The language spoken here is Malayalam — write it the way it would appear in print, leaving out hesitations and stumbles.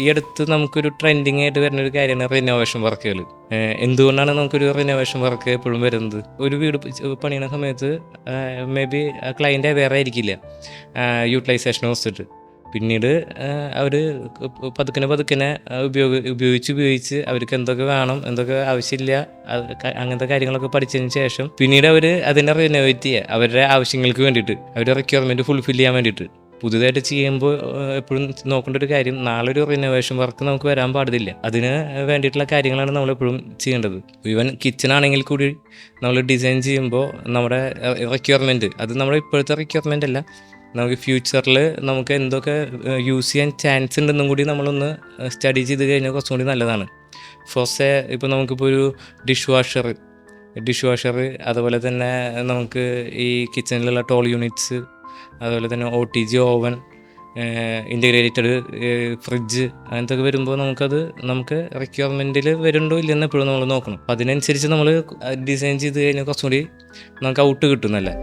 ഈ അടുത്ത് നമുക്കൊരു ട്രെൻഡിങ് ആയിട്ട് വരുന്ന ഒരു കാര്യമാണ് റിനോവേഷൻ വർക്കുകൾ. എന്തുകൊണ്ടാണ് നമുക്കൊരു റിനോവേഷൻ വർക്ക് എപ്പോഴും വരുന്നത്? ഒരു വീട് പണിയുന്ന സമയത്ത് മേ ബി ക്ലയൻറ്റ് അവെയർ ആയിരിക്കില്ല യൂട്ടിലൈസേഷനെ കുറിച്ചിട്ട്. പിന്നീട് അവർ പതുക്കനെ ഉപയോഗിച്ച് അവർക്ക് എന്തൊക്കെ വേണം, എന്തൊക്കെ ആവശ്യമില്ല, അങ്ങനത്തെ കാര്യങ്ങളൊക്കെ പഠിച്ചതിന് ശേഷം പിന്നീട് അവർ അതിനെ റിനോവേറ്റ് ചെയ്യുക അവരുടെ ആവശ്യങ്ങൾക്ക് വേണ്ടിയിട്ട്, അവരുടെ റിക്വയർമെൻറ്റ് ഫുൾഫിൽ ചെയ്യാൻ വേണ്ടിയിട്ട്. പുതുതായിട്ട് ചെയ്യുമ്പോൾ എപ്പോഴും നോക്കേണ്ട ഒരു കാര്യം, നാളെ ഒരു റിനോവേഷൻ വർക്ക് നമുക്ക് വരാൻ പാടില്ല. അതിന് വേണ്ടിയിട്ടുള്ള കാര്യങ്ങളാണ് നമ്മളെപ്പോഴും ചെയ്യേണ്ടത്. ഈവൻ കിച്ചൺ ആണെങ്കിൽ കൂടി നമ്മൾ ഡിസൈൻ ചെയ്യുമ്പോൾ നമ്മുടെ റിക്വയർമെൻറ്റ്, അത് നമ്മുടെ ഇപ്പോഴത്തെ റിക്വയർമെൻ്റ് അല്ല, നമുക്ക് ഫ്യൂച്ചറിൽ നമുക്ക് എന്തൊക്കെ യൂസ് ചെയ്യാൻ ചാൻസ് ഉണ്ടെന്നും കൂടി നമ്മളൊന്ന് സ്റ്റഡി ചെയ്ത് കഴിഞ്ഞാൽ കുറച്ചും കൂടി നല്ലതാണ്. ഫസ്റ്റ് ഇപ്പോൾ നമുക്കിപ്പോൾ ഒരു ഡിഷ് വാഷർ, അതുപോലെ തന്നെ നമുക്ക് ഈ കിച്ചണിലുള്ള ടോൾ യൂണിറ്റ്സ്, അതുപോലെ തന്നെ OTG ഓവൻ, ഇൻ്റഗ്രേറ്റഡ് ഫ്രിഡ്ജ്, അങ്ങനത്തെ ഒക്കെ വരുമ്പോൾ നമുക്ക് റിക്വയർമെൻറ്റിൽ വരുന്നുണ്ടോ ഇല്ലെന്ന് എപ്പോഴും നമ്മൾ നോക്കണം. അതിനനുസരിച്ച് നമ്മൾ ഡിസൈൻ ചെയ്ത് കഴിഞ്ഞാൽ കുറച്ചും കൂടി നമുക്ക് ഔട്ട് കിട്ടുന്നല്ലേ.